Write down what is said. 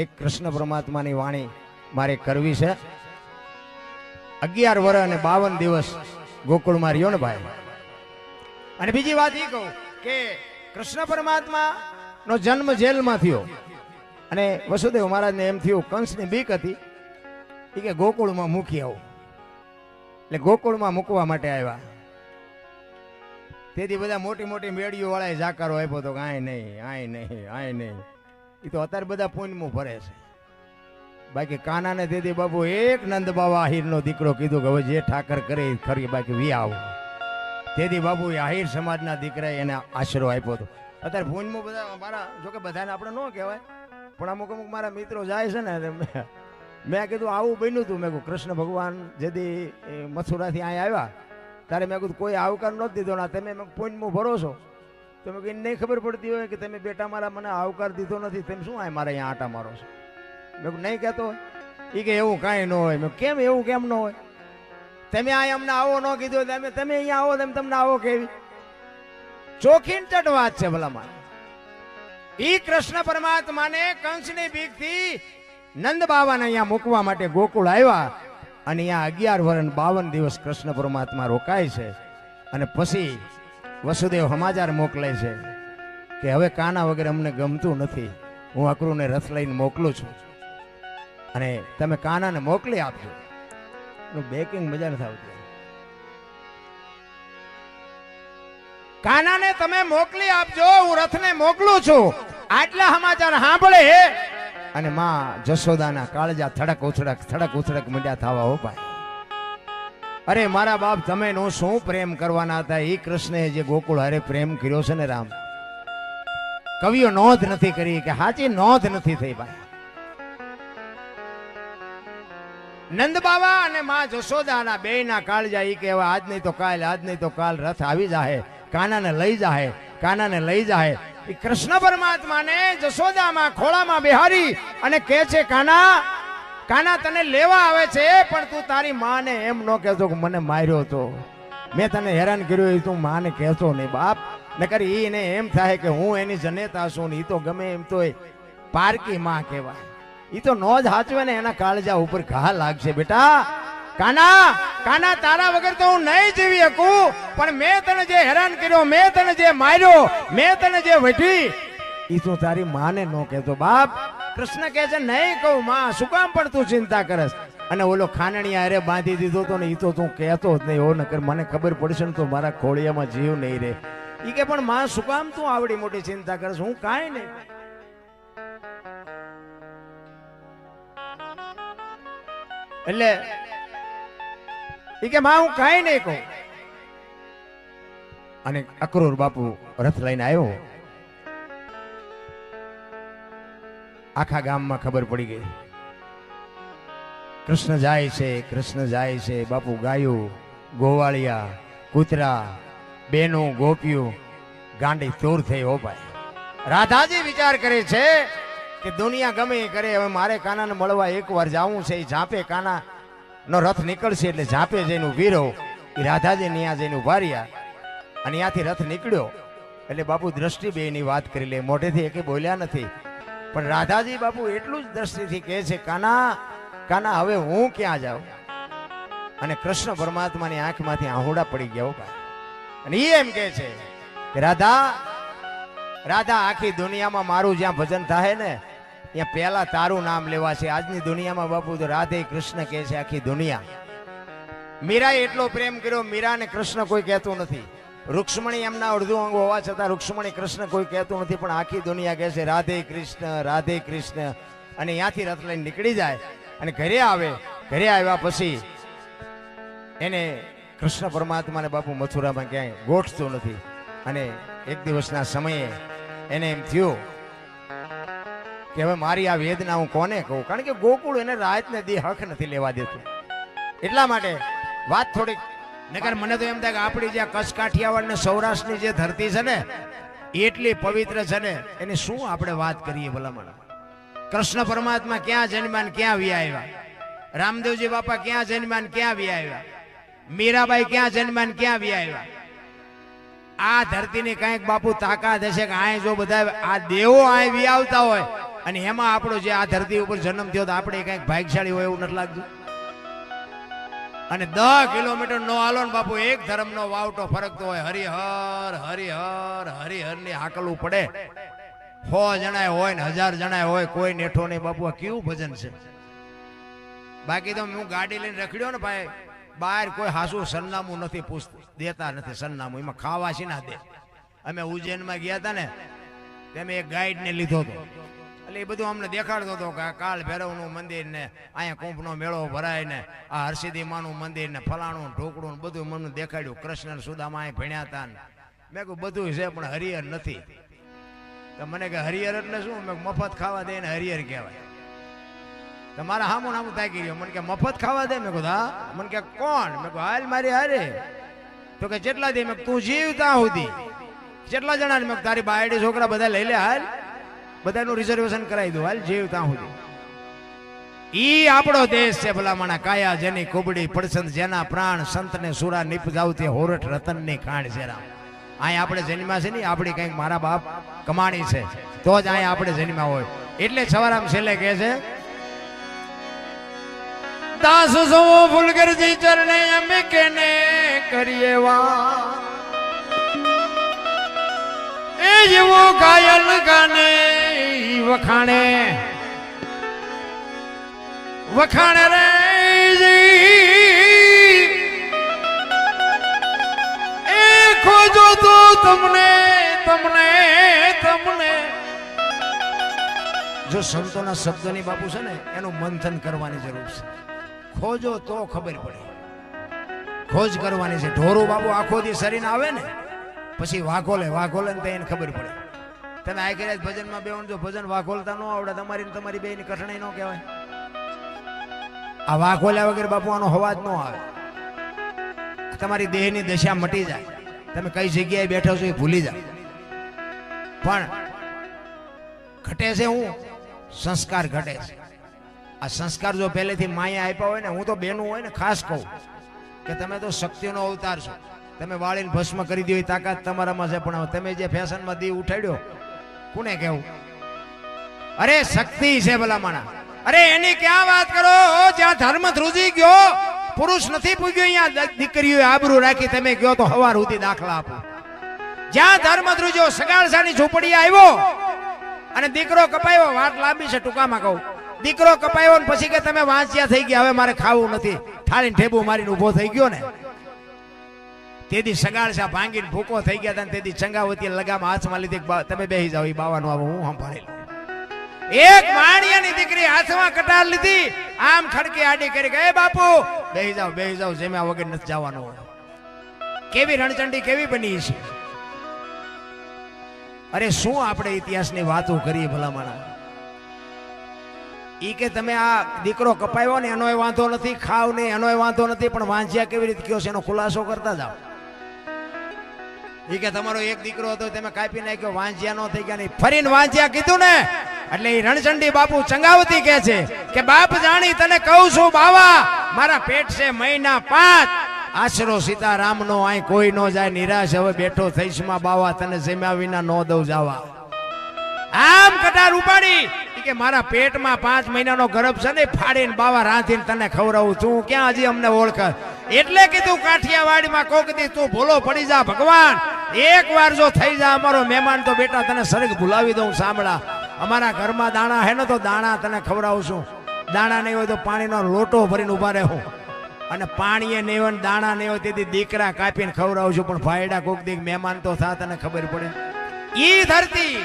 એક કૃષ્ણ પરમાત્માની વાણી મારે કરવી છે. 11 વર્ષ અને 52 દિવસ ગોકુળમાં રહ્યો ને ભાઈ. અને બીજી વાત એ કહું કે કૃષ્ણ પરમાત્મા નો જન્મ જેલમાં થયો અને વસુદેવ મહારાજને એમ થયું, કંસની બીક હતી કે ગોકુળમાં મૂકી આવું, એટલે ગોકુળમાં મૂકવા માટે આવ્યા. તેથી બધા મોટી મોટી મેળીઓ વાળા જાકારો આપ્યો તો આય નહીં, આય નહીં, આય નહીં. એ તો અત્યારે બધા પુણ્યમાં ભરે છે. બાકી કાનાને તેથી બાપુ એક નંદ બાવા આહિરનો દીકરો કીધું કે હવે જે ઠાકર કરે ખરી, બાકી વી આવું. તેથી બાપુ આહિર સમાજના દીકરાએ એને આશરો આપ્યો હતો. અત્યારે પુણ્યમાં બધા મારા, જોકે બધાને આપણે ન કહેવાય, પણ અમુક અમુક મારા મિત્રો જાય છે ને, મેં કીધું આવું બન્યું હતું. મેં કહ્યું કૃષ્ણ ભગવાન જેથી મથુરાથી અહીંયા આવ્યા ત્યારે મેં કીધું કોઈ આવકાર નહોતો દીધો ને તમે પુણ્યમાં ભરો છો. તો મેં કીધું નહીં ખબર પડતી હોય કે તમે બેટા મારા મને આવકાર દીધો નથી, તમે શું આ મારે અહીંયા આટા મારો છો? મેં કહ્યું નહીં કહેતો હોય. એ કે એવું કાંઈ ન હોય. મેં કેમ એવું કેમ ન હોય? તમે અહીંયા અમને આવો ન કીધું, તમે અહીંયા આવો, તમે તમને આવો કેવી? ચોખીન ચટ વાત છે ભલામાં. ઈ કૃષ્ણ પરમાત્માને કંસની બીકથી નંદ બાવાને અહીંયા મૂકવા માટે ગોકુળ આવ્યા અને અહીંયા 11 વર્ષ 52 દિવસ કૃષ્ણ પરમાત્મા રોકાય છે. અને પછી વસુદેવ સમાચાર મોકલે છે કે હવે કાના વગર અમને ગમતું નથી, હું અક્રૂરને રથ લઈને મોકલું છું અને તમે કાનાને મોકલી આપજો. બેકિંગ મજા નથી આવતી. કાનાને તમે મોકલી આપજો, હું રથને મોકલું છું. આટલા સમાચાર સાંભળે અને માં જશોદાના કાળજા થડક ઉથડક મંડ્યા થવા. હો ભાઈ, અરે મારા બાપ, તમે નો શું પ્રેમ કરવાના હતા? એ કૃષ્ણે જે ગોકુળ હારે પ્રેમ કર્યો છે ને રામ, કવિઓ નોંધ નથી કરી કે સાચી નોંધ નથી થઈ ભાઈ. નંદ બાવા અને માં જશોદાના બેયના કાળજા ઈ કહેવા આજ નહીં તો કાલ, આજ નહીં તો કાલ રથ આવી જાહે, કાનાને લઈ જાહે, કાનાને લઈ જાહે. કૃષ્ણ પરમાત્માને જશોદામાં ખોળામાં બેહારી અને કહે છે, કાના, કાના તને લેવા આવે છે, પણ તું તારી માને એમ ન કહેતો કે મને માર્યો તો, મેં તને હેરાન કર્યો, એ તું માને કહેતો નહીં બાપ. નકર એને એમ થાય કે હું એની જનેતા છું ને, એ તો ગમે એમ તો પારકી માં કહેવાય. એ તો નો જ હાચવે ને એના કાળજા ઉપર ઘા લાગશે. બેટા કાના, કાના તારા વગર તો હું નહીં જીવી શકું, પણ મેં તને જે હેરાન કર્યો, મેં તને જે માર્યો, મેં તને જે વઢી, એ તું તારી માને ન કહેતો બાપ. કૃષ્ણ કહે છે નહીં કહું માં, શું કામ પણ તું ચિંતા કરસ? અને ઓલો ખાનણીયા અરે બાંધી દીધો તો ને, એ તો તું કહેતો જ નહીં. હો નકર મને ખબર પડશે ને તો મારા ખોળિયામાં જીવ નહીં રે. એ કે પણ માં શું કામ તું આવડી મોટી ચિંતા કરસ? હું કાંઈ નહીં. એટલે ઈ કે માં હું કાંઈ નહીં કહું. અને અક્રૂર બાપુ રથ લઈને આવ્યો. આખા ગામમાં ખબર પડી ગઈ, કૃષ્ણ જાય છે, કૃષ્ણ જાય છે. બાપુ ગાયું, ગોવાળિયા, કૂતરા, બેનો, ગોપીઓ ગાંડી તૂર થઈ. હો ભાઈ, રાધાજી વિચાર કરે છે કે દુનિયા ગમે એ કરે, હવે મારે કાનાને મળવા એકવાર જાવું છે. એ ઝાંપે કાના નો રથ નીકળશે એટલે ઝાંપે જઈને ઉભી રહો. એ રાધાજી ત્યાં જઈને ઉભા રહ્યા અને ત્યાંથી રથ નીકળ્યો. એટલે બાપુ દ્રષ્ટિ બેની વાત કરી લે, મોઢેથી એકે બોલ્યા નથી, પણ રાધાજી બાપુ એટલું જ દ્રષ્ટિથી કહે છે, કાના, કાના હવે હું ક્યાં જાઉં? અને કૃષ્ણ પરમાત્માની આંખમાંથી આહુડા પડી ગયા. અને એ એમ કહે છે કે રાધા, રાધા, આખી દુનિયામાં મારું જ્યાં ભજન થાય ને ત્યાં પહેલા તારું નામ લેવા છે. આજની દુનિયામાં બાપુ તો રાધે કૃષ્ણ કહે છે આખી દુનિયા. મીરાએ એટલો પ્રેમ કર્યો, મીરાને કૃષ્ણ કોઈ કહેતું નથી. રૂક્ષ્મણી એમના અડધું અંગ હોવા છતાં રૂક્ષ્મણી કૃષ્ણ કોઈ કહેતું નથી, પણ આખી દુનિયા કહે છે રાધે કૃષ્ણ, રાધે કૃષ્ણ. અને ત્યાંથી રથ લઈને નીકળી જાય અને ઘરે આવે. ઘરે આવ્યા પછી એને કૃષ્ણ પરમાત્માને બાપુ મથુરામાં ક્યાંય ગોઠતું નથી. અને એક દિવસના સમયે એને એમ થયું કે હવે મારી આ વેદના હું કોને કહું? કારણ કે ગોકુળ એને રાતને દી હક નથી લેવા દેતું. એટલા માટે વાત થોડીક, નકર મને તો એમ થાય કે આપણી જે કચ્છ કાઠિયાવાડ ને સૌરાષ્ટ્રની જે ધરતી છે ને એટલી પવિત્ર છે ને, એની શું આપણે વાત કરીએ ભલામણ. કૃષ્ણ પરમાત્મા ક્યાં જન્મ્યા ને ક્યાં વ્યા આવ્યા? રામદેવજી બાપા ક્યાં જન્મ્યા ને ક્યાં વ્યા આવ્યા? મીરાબાઈ ક્યાં જન્મ્યા ને ક્યાં વ્યા આવ્યા? આ ધરતીની કઈક બાપુ તાકાત હશે કે આ જો બધા આ દેવો આ વી આવતા હોય અને એમાં આપણો જે આ ધરતી ઉપર જન્મ થયો તો આપણે કંઈક ભાગ્યશાળી હોય એવું નથી લાગતું. અને 10 કિલોમીટર નો હાલો ને બાપુ, એક ધર્મનો વાવટો ફરકતો હોય. હરિહર હરિહર હરિહર ની હાકલવું પડે. 100 જણાય હોય ને 1000 જણાય હોય, કોઈ નેઠો નહીં બાપુ. આ કેવું ભજન છે. બાકી તો હું ગાડી લઈને રખડ્યો ને ભાઈ, બહાર કોઈ હાસું સરનામું નથી પૂછતું, દેતા નથી સરનામું. એમાં ખાવા છે ના દે. અમે ઉજ્જૈનમાં ગયા હતા ને, તેમે એક ગાઈડ ને લીધો હતો. એટલે એ બધું અમને દેખાડતો હતો કે કાળ ભૈરવનું મંદિર ને અહીંયા કુંભનો મેળો ભરાય ને આ હરસિદ્ધિ માનું મંદિર ને ફલાણું ઢોકળું ને બધું મને દેખાડ્યું. કૃષ્ણ સુદામા અહીં ભણ્યા હતા ને. મેં કહ્યું બધું છે પણ હરિહર નથી. તો મને કે હરિહર એટલે શું? મેં મફત ખાવા દે ને હરિહર કહેવાય. તમારા હામું નામું તાકી રહ્યો. મને કે મફત ખાવા દે? મેં કહું હા. મને કે કોણ? મેં કહું હાલ મારી હારે. તો કે કેટલા દે? મેં તું જીવ ત્યાં સુધી. કેટલા જણા? મેં તારી બાયડી છોકરા બધા લઈ લે, હાલ બધાનું રિઝર્વેશન કરાવી દો, હાલ જીવ ત્યાં સુધી. ઈ આપણો દેશ છે ભલામણા. કાયા જેની કુબડી પડસંદ જેના પ્રાણ, સંતને સુરા નિપજાવતી હોરઠ રતનની ખાણ છે રામ. અહીંયા આપણે જન્મ્યા છે ને, આપણી કંઈક મારા બાપ કમાણી છે તો જ અહીંયા આપણે જન્મ્યા હોય. એટલે સવારામ છેલ્લે કહે છે, દાસ સો ફૂલગરજી ચરણે અમે કેને કરીએ વા, એ જેવો ઘાયલ ગાને વખાણે વખાણે રે એ ખોજો તો તમને તમને તમને. જો સંતોના શબ્દોની બાપુ છે ને, એનું મંથન કરવાની જરૂર છે. ખોજો તો ખબર પડે. ખોજ કરવાની છે. ઢોરું બાપુ આખો દી શરીર આવે ને પછી વાઘોલે ને તો એને ખબર પડે. તમે આ કર્યા ભજનમાં બેવાનું, જો ભજન વાઘોલતા ન આવડે તમારી તમારી બેની કઠણાઈ ન કહેવાય. આ વાઘોલ્યા વગર બાપુ આનો અવાજ ન આવે. તમારી દેહની દશા મટી જાય. તમે કઈ જગ્યાએ બેઠો છો એ ભૂલી જાય. પણ ઘટે છે હું સંસ્કાર ઘટે છે. આ સંસ્કાર જો પહેલેથી માયા આપ્યા હોય ને, હું તો બેનું હોય ને ખાસ કહું કે તમે તો શક્તિનો અવતાર છો. તમે વાળીને ભસ્મ કરી દો એ તાકાત તમારામાં છે, પણ તમે જે ફેશનમાં દીવ ઉઠાડ્યો કોને કેવું? અરે શક્તિ છે ભલામણા. અરે એની ક્યાં વાત કરો? જ્યાં ધર્મ ધ્રુજી ગયો, પુરુષ નથી પૂગ્યો, અહીંયા દીકરીઓ આબરૂ રાખી તમે ગયો તો હવાર સુધી દાખલા આપો. જ્યાં ધર્મ ધ્રુજો, સગાળસાની ઝૂંપડી આવ્યો અને દીકરો કપાયો. વાત લાંબી છે, ટૂંકામાં કહું. દીકરો કપાયો ને પછી કે તમે વાંચ્યા થઈ ગયા, હવે મારે ખાવું નથી, થાળીને ઠેબુ મારીને ઉભો થઈ ગયો ને. તેથી સગાળસા ભાંગીને ભૂકો થઈ ગયા હતા. તેથી ચંગાવતી લગામ હાથમાં લીધી, તમે બેસી જાઓ, એ બાવાનું આવું હું સંભાળી લઉં. એક માણિયાની દીકરી હાથમાં કટાર લીધી, આમ ખડકી આડી કરી કે એ બાપુ બેસી જાઓ, જેમ્યા વગર નથી જવાનું. કેવી રણચંડી કેવી બની છે. અરે શું આપણે ઇતિહાસની વાતો કરીએ ભલામણા. ઈ કે તમે આ દીકરો કપાયો ને એનોય વાંધો નથી, ખાવ ને એનોય વાંધો નથી, પણ વાંચ્યા કેવી રીતે કયો છે એનો ખુલાસો કરતા જાઓ. ઈ કે તમારો એક દીકરો હતો તમે કાપી નાખ્યો, વાંચ્યા નો થઈ ગયા નહીં, ફરીને વાંચ્યા કીધું ને. એટલે એ રણચંડી બાપુ ચંગાવતી કહે છે કે બાપ જાણી તને કહું છું બાવા, મારા પેટ છે મહિના 5, આશરો સીતારામ નો આય કોઈ નો જાય, નિરાશ હવે બેઠો થઈશ માં બાવા, તને જમ્યા વિના નો દઉં જાવા. આમ કટાર ઉપાડી કે મારા પેટમાં 5 મહિનાનો ગર્ભ છે ને, ફાડીને બાવા રાંધીને તને ખવડાવું. તું ક્યાં હજી અમને ઓળખ? એટલે કીધું કાઠિયાવાડીમાં કોક દી તું ભૂલો પડી જા ભગવાન, એક વાર જો થઈ જા અમારો મહેમાન તો બેટા તને સરગ ભૂલાવી દઉં. સાંભળા, અમારા ઘરમાં દાણા હે ને તો દાણા તને ખવડાવું છું. દાણા નહીં હોય તો પાણીનો લોટો ભરીને ઉભા રહું, અને પાણીએ નહીં હોય દાણા નહીં હોય તેથી દીકરા કાપીને ખવડાવું છું. પણ ભાઈડા કોક દી મહેમાન તો થા, તને ખબર પડે. ઈ ધરતી